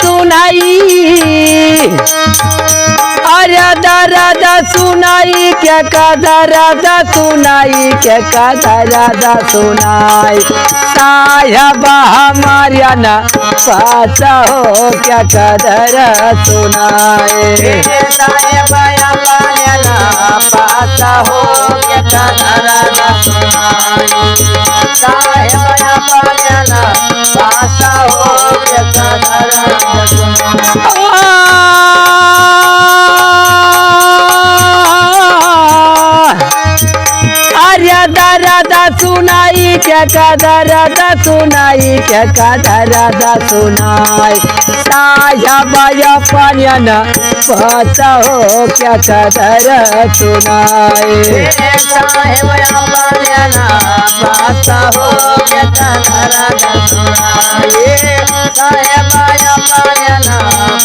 सुनाई अरे दर्द सुनाई क्या का दर्द सुनाई क्या का दर्द सुनाई साहिबा हमारिया ना पाता हो क्या का दर्द सुनाई साहिबा हमारिया ना पाता हो क्या का दर्द सुनाई साहिबा हमारिया ना पाता हो क्या का दर्द सुनाई दर्द सुनाई क्या का दर्द सुनाई क्या का दर्द सुनाई साहिबा पानियन पाता हो क्या का दर्द सुनाई साहिबा पानियन पाता हो क्या का दर्द सुनाई साहिबा पानियन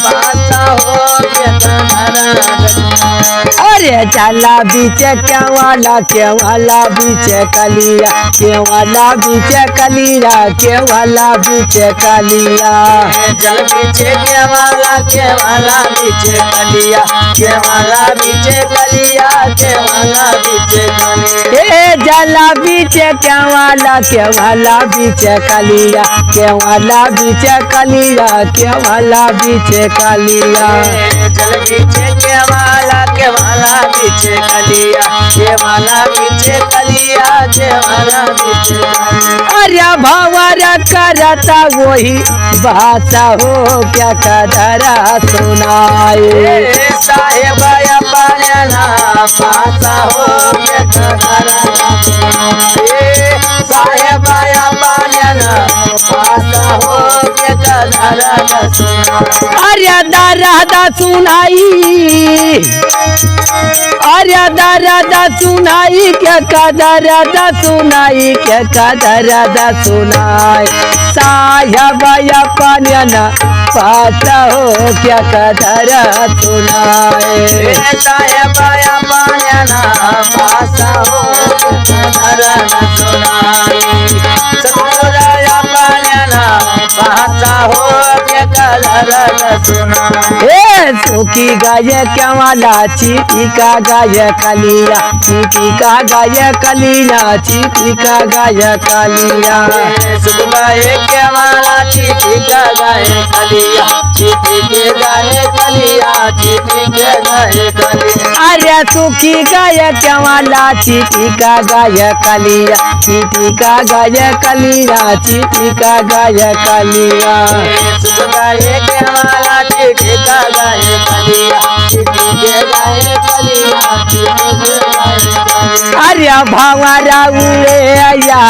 पाता हो क्या का दर्द सुनाई अरे चला बीच केवाला बीच कलिया केवाला बीच कलिया केवाला बीच कलिया जल बीच केवाला बीच कलिया केवाला बीच कलिया केवाला बीच कलिया जला बीच केवाला बीच कलिया केवाला बीच कलिया केवाला बीच कलिया जल बीच केवाला बीच कलिया केवाला बीच कलिया केवाला बीच अरे भंवर करता वही भाषा हो क्या कदरा सुनाए साहिबा पानियना पाता हो क्या कदरा सुनाए साहिबा पानियना पाता हो क्या कदरा सुनाए अरे दर्द सुनाई अरे दर्द सुनाई क्या का दर्द सुनाई क्या का दर्द सुनाई साहिबा पानियना पाता हो क्या का दर्द सुनाए साहिबा पानियना पाता हो क्या दर्द सुनाए साहिबा पानियना पाता हो क्या दर्द सुनाए सुखी गाय केवाला चीटी का गाय कलिया चीटी का गाय कलिया चीटी का गाय कलिया सुख गाय केवाला चीटी का गाय कलिया चीटी के गाय कलिया चीटी के गाय कलिया अरे सुखी गाय केवाला चीटी का गाय कलिया चीटी का गाय कलिया चीटी का गाय कलिया सुख गाय केवाला चीटी का गाय कलिया चीटी के गाय कलिया चीटी के गाय कलिया अरे भंवरा उड़े या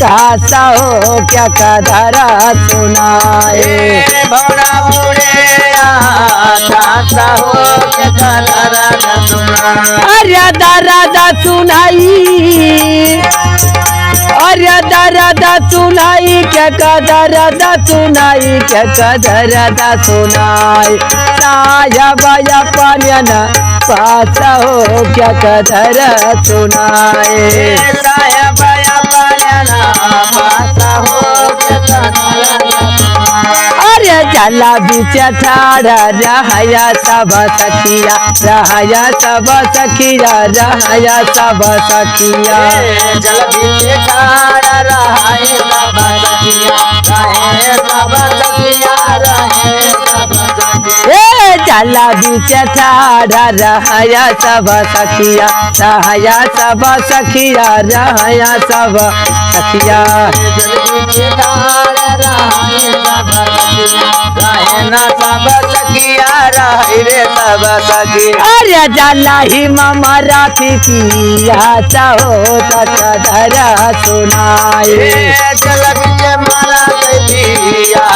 कासा हो क्या कदरा सुनाए भंवरा उड़े कासा हो क्या कदरा सुनाए अरे दर्द सुनाई अरे दर्द सुनाई क्या का दर्द सुनाई क्या का दर्द सुनाई साहिबा पानियना पाता हो क्या का दर्द सुनाए साहिबा पानियना पाता हो क्या का दर्द सुनाए अरे जला बीच ठाड़ा रहया सब सखिया रहया सब सखिया रहया सब सखिया जल बीच ठाड़ा रहे सब सखिया रहे सब सखिया रहे सब सखिया जला बीच ठाड़ा रहया सब सखिया रहया सब सखिया रहया सब सखिया जल बीच ठाड़ा रहे सब सखिया रहे ना सब सखिया रहे रे सब सखिया अरे जला ही मामा राखी किया चाहो तक धरा सुनाए जल बीच मारा दिया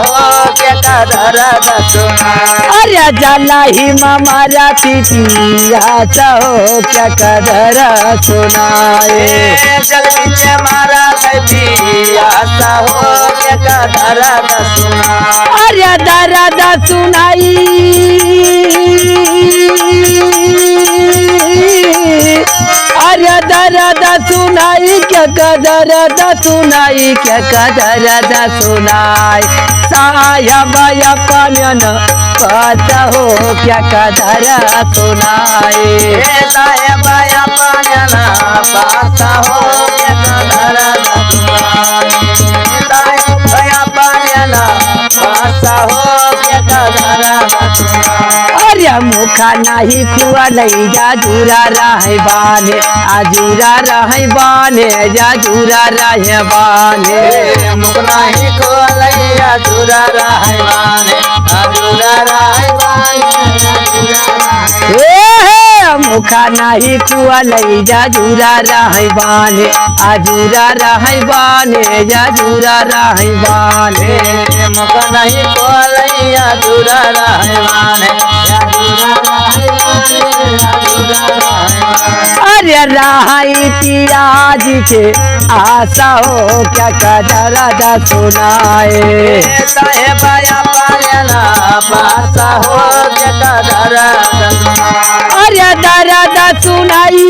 हो क्या दर्द सुनाए अरे जला ही मामा राखी किया चाहो क्या कदर सुनाए जल बीच मारा दिया हो क्या दर्द सुनाए अरे दर्द सुनाई अरे दर्द सुनाई क्या दर्द सुनाई क्या दर्द सुनाई साहेब अपन पत हो क्या दर्द सुनाई साहेब अपन बात हो क्या दर्द सुनाई साहेब अपन बात हो क्या दर्द सुनाई अरे मुखा नहीं खुआ नहीं जाजूरा रहे बाने आजूरा रहे बाने जाजूरा रहे बाने मुख नहीं खोलैया जुरा रहवाने अजुरा रहवाने मुखा नहीं खुआ नहीं जाजूरा रहे बाने आजूरा रहे बाने जाजूरा रहे बाने मुख नहीं खोलैया जुरा रहवाने अजुरा रहवाने अरे राही पियाज के आशा हो क्या दर्द सुनाए साहेब अपना बात हो क्या दर्द सुनाई अरे दर्द सुनाई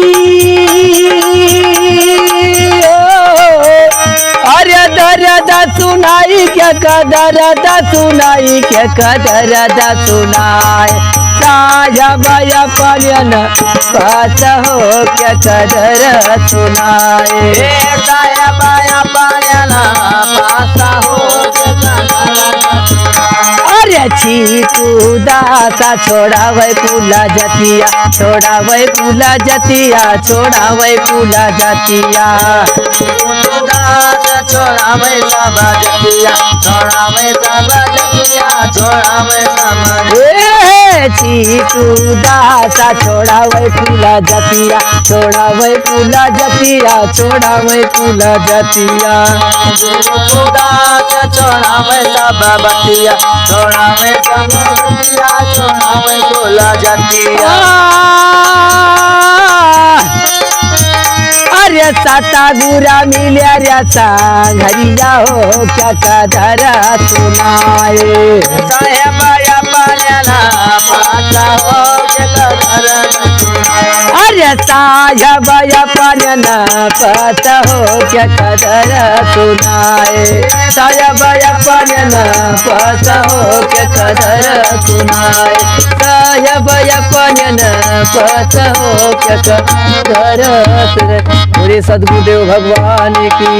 अरे दर्द सुनाई क्या दर्द सुनाई क्या दर्द सुनाई साहेब अपन बात हो क्या दर्द सुनाई साहेब अपना बात हो क्या दर्द सुनाई अरे चीकू दासा छोड़ावे पुला जतिया छोड़ावे पुला जतिया छोड़ावे पुला जतिया छोड़ावे सब जतिया छोड़ावे सब जतिया छोड़ावे सब चीकू दासा छोड़ावे पुला जतिया छोड़ावे पुला जतिया छोड़ावे पुला जतिया छोड़ावे सब बतिया छोड़ावे सब बतिया छोड़ावे बोला जतिया अरे साता गुरा मिले रे घरिया हो क्या दर्द सुनाए साहेब अपना बात हो क्या दर्द सुनाई अरे साहेब अपन पत हो क्या दर्द सुनाए साहेब अपन पत हो क्या दर्द सुनाए साहेब अपन पत हो क्या दर्द। बोले सद्गुरुदेव भगवान की।